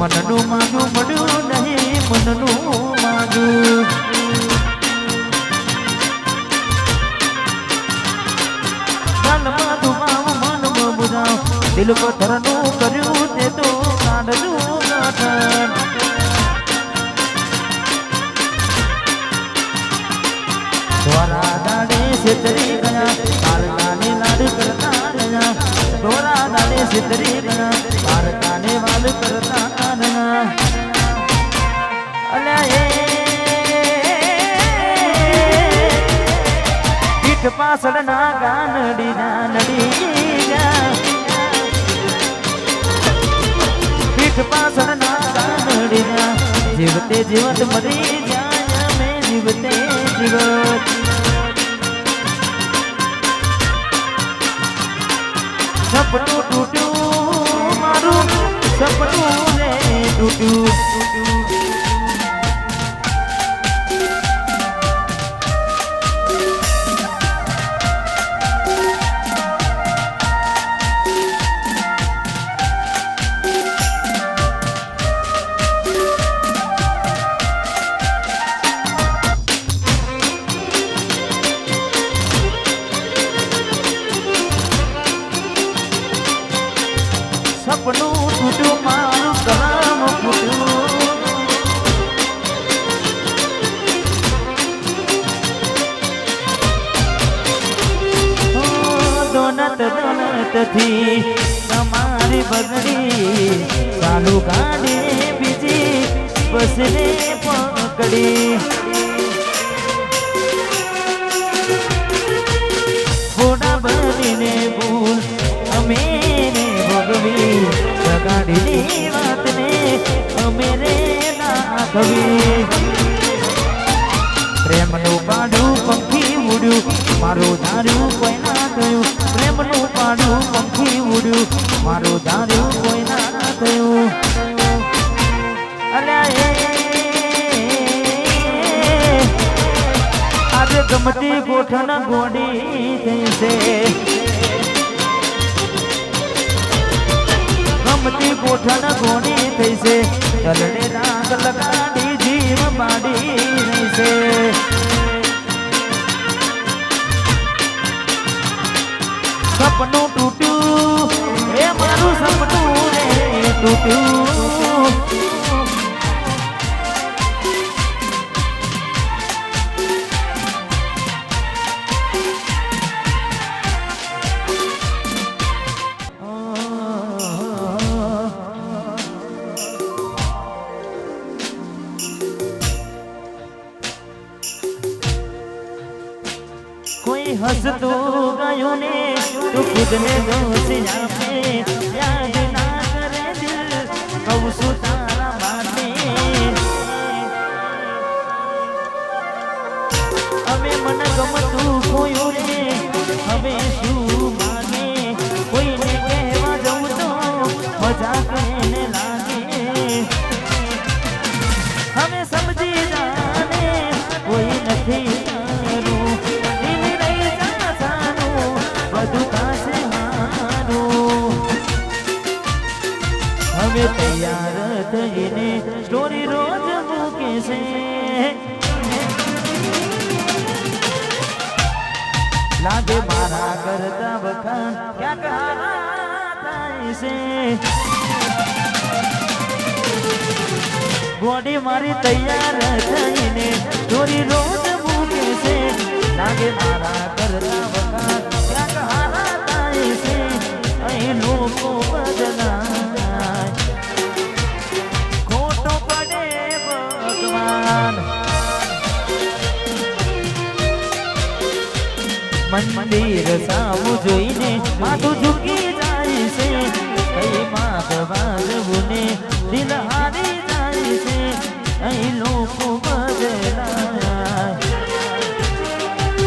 મનનું માગું મળ્યું નહીં મનનું માગું કાલમાં ધુમાવું મનમાં બુજાવ દિલ પથ્થરનું કર્યું તે તો કાઢલું ગઠન ધોરા દાડે છેતરી ગયા પારકાને લાડ કરતા રહ્યા ધોરા દાડે છેતરી ગયા પારકાને વાલ કરતા રહ્યા અલ્યા પીઠ પાછળ ના ગાનડી ના નડી ગયા પીઠ પાછળ ના ગાનડી ના જીવતે જીવત મરી જાય અમે જીવતે જીવત સપનું તૂટ્યું મારું સપનું રે તૂટ્યું સપનું તૂટ્યું મારું કલામ ફૂટ્યું દોનત દોનતથી તમારી બગડી ચાલુ ગાડી બીજી બસને પકડી ઘોડા બનીને ભૂલ અમે ગાડીની વાતને અમે રે નાખવી પ્રેમનું પાડું પંખી ઉડ્યું મારું ધાર્યું કોઈ ના થયું પ્રેમનું પાડું પંખી ઉડ્યું મારું ધાર્યું કોઈ ના થયું અલ્યા આજે ગમતી ગોઠણ ગોડી થઈ છે ગમતી ગોઠણ ગોળી થઈ છે ચલડે રાગ લગાડી જીવ બાડી રહી છે સપનું તૂટ્યું એ મારું સપનું રે તૂટ્યું હસતું ગયું ને તું ખુદને દોષ આપે યાદ ના કરે દિલ કહું છું તારા માટે અમે મન ગમતું ખોયું રે હવે શું માને કોઈને કહેવા જવું તો મજાક એને લાગે હવે સમજી જાને કોઈ નથી હવે તૈયાર થઈને સ્ટોરી રોજ મૂકે છે લાગે મારા કરતા વખાણ ક્યાંક હારા થાય છે ગોડી મારી તૈયાર થઈને સ્ટોરી રોજ મૂકે છે લાગે મારા કરતા વખાણ ક્યાંક હારા થાય છે અહીં લોકો બદલાય ખોટો પડે ભગવાન મંદિર સામું જોઈને માથું ઝૂકી જાય છે કઈ માગવા જવું ને દિલ હારી જાય છે અહીં લોકો બદલાય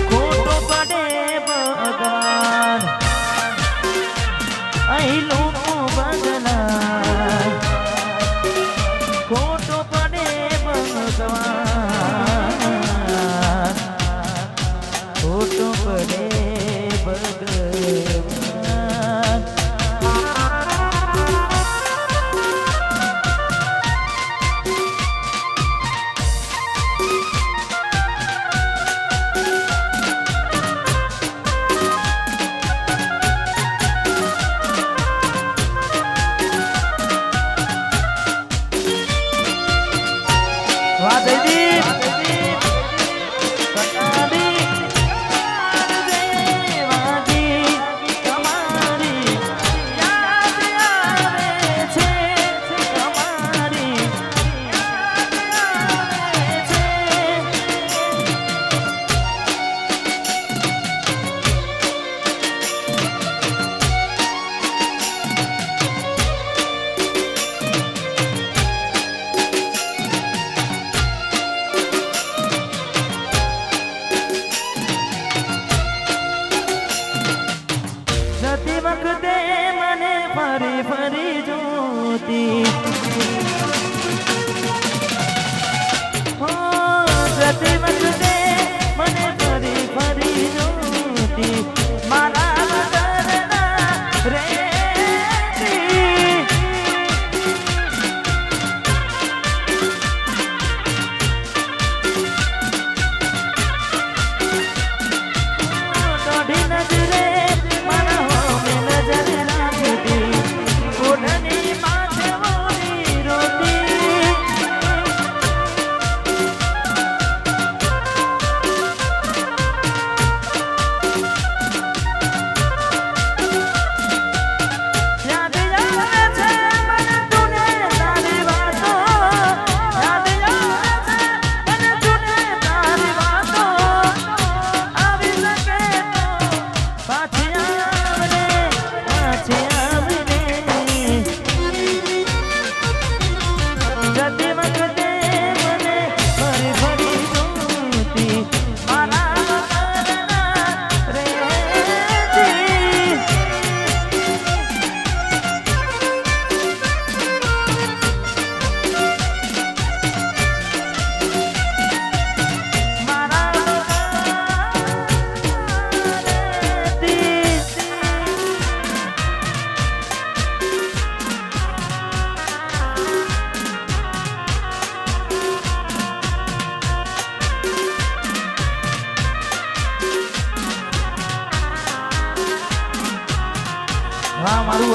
ખોટો પડે ભગવાન અહીં લોકો બદલાય ખોટો પડે ભગવાન ખોટો પડે ભગવાન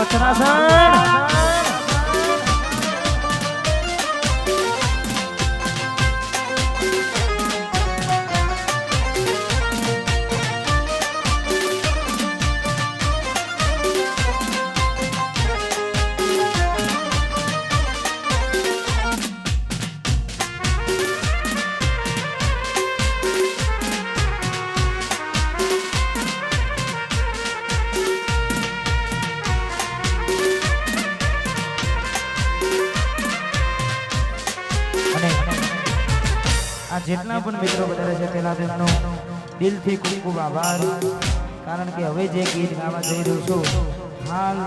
વચરાસણ આ જેટલા પણ મિત્રો વધારે છે તેના તેમનો દિલથી ખૂબ ખૂબ આભાર કારણ કે હવે જે ગીત ગાવા જઈ રહ્યો છું હાલ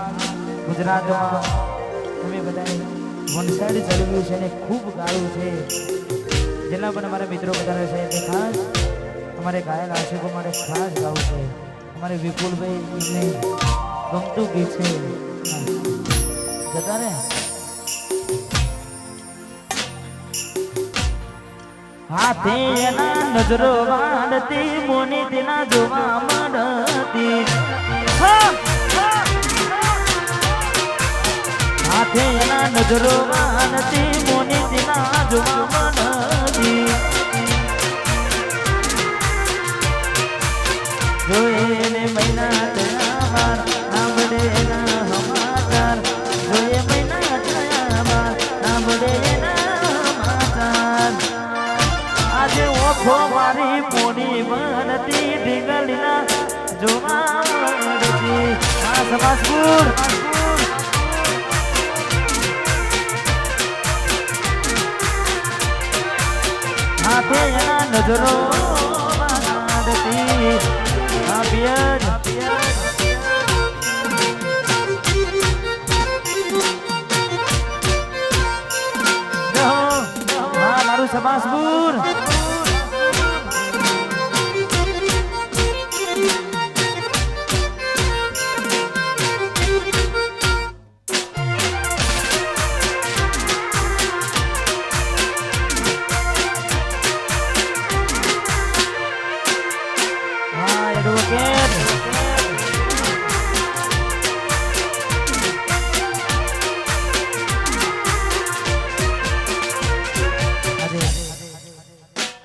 ગુજરાતમાં તમે બધાએ વન સાઈડ ચલાવ્યું છે અને ખૂબ ગાયું છે જેટલા પણ અમારા મિત્રો વધારે છે તે ખાસ અમારે ગાયક આશિકો માટે ખાસ ગાવું છે અમારે વિપુલભાઈ એમને ગમતું ગીત છે જતા ને હાથે એના નજરો વાળતી મોની તેના જોવા મળતી હાથે એના નજરો વાળતી મોની તેના જોવા મળતી જોયે ને મહિના થયા બાર સાંભળે એના સમાચાર જોયે મહિના થયા બાર સાંભળે એના સમાચાર આજે ઓખો મારી મોની બનતી ઢીંગલીના જોવા મળતી આ સમાસપુર હાથે એના નજરો વાળતી આ પિયર હા મારું સમાસપુર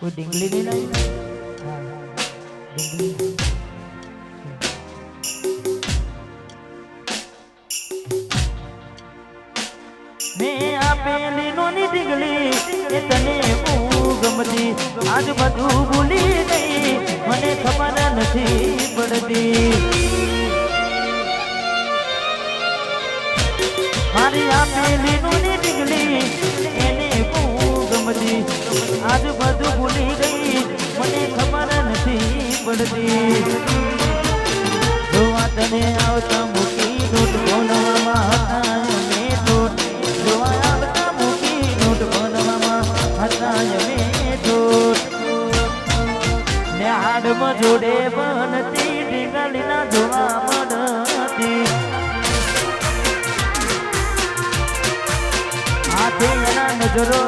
कोई डिंगली नहीं लाई डिंगली मैं आपेली नोनी डिंगली ए तने गमती आज બધું ભૂલી ગઈ મને ખબર નથી પડતી મારી આपेली નોની ડિંગલી એને ગમતી આજ બધું ભૂલી ગઈ મને ખબર નથી પડતી જોવા તને આવતા મૂકી નોટ બોલવામાં હતા મેં નોટ જોવા આવતા મૂકી નોટ બોલવામાં હતા મેં નોટ ને હાડમાં જોડે બનતી ઢીંગલીના જોવા મળતી હાથે એના નજરો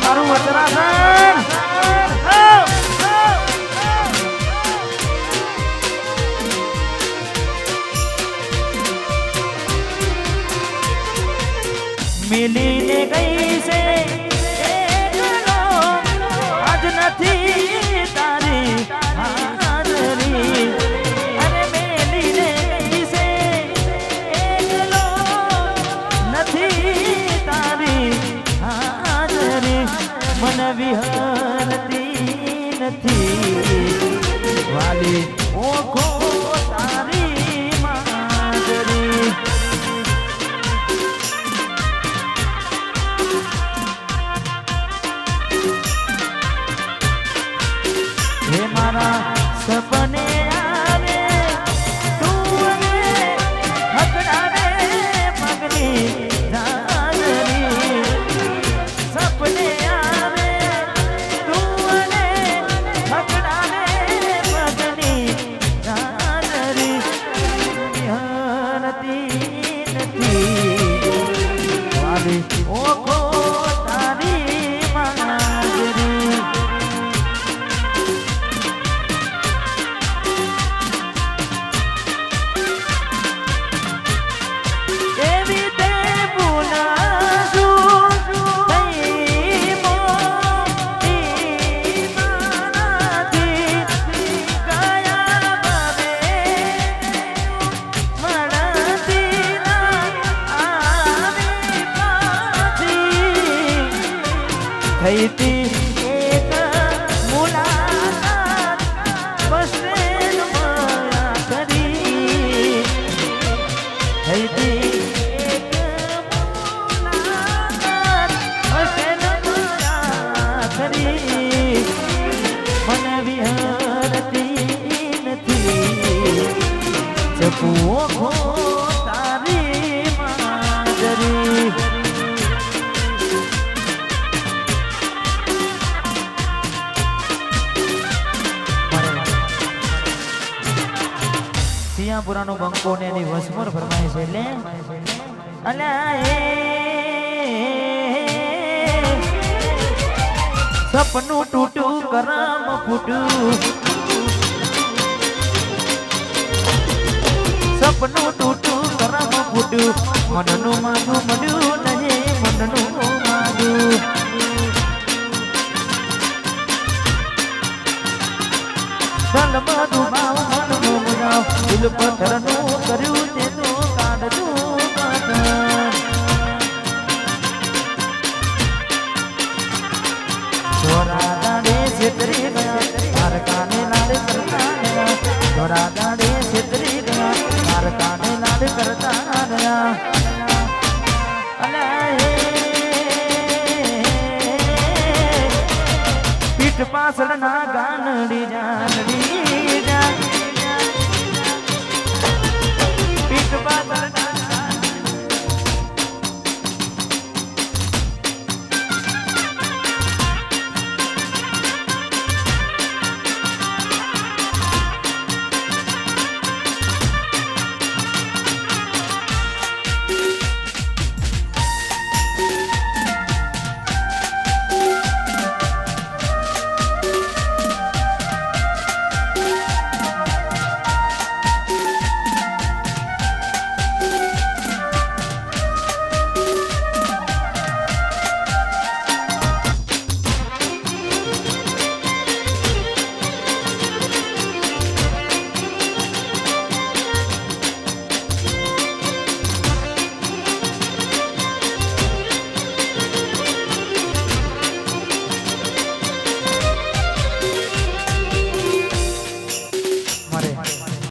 મારું વચરાસણ મિલીને ગઈ છે આજ નથી તારી હાજરી અરે મેલીને ગઈ છે નથી તારી मन विहरती નથી વાલી ઓખો તારી માદરી હે મારા સપને આવે તું હકડાવે પગની લીધી એક મુલાકાત બસ ટ્રેનમાં કરી હતી એક મુલાકાત બસ ટ્રેનમાં કરી મને વિહરતી નથી જપુઓ ખો તારી માજરી સિયાપુરાનો બંકો ને એની વસમોર ફરમાય છે એટલે અલ્યા સપનું તૂટું કરમ ફૂટું સપનું તૂટું કરમ ફૂટું મનનું માગું મળ્યું નહીં મનનું માગું સલ બધું ભાવ મનનું મુજાવ દિલ પથ્થરનું કર્યું તેનું કાઢતું પથ્થર ધોરા દાડે છેતરી ગયા તાર કાને લાડ કરતા ગયા ધોરા દાડે છેતરી ગયા તાર કાને લાડ કરતા ગયા પીઠ પાછળ ના ગાનડી જાનડી પીઠ પાછળ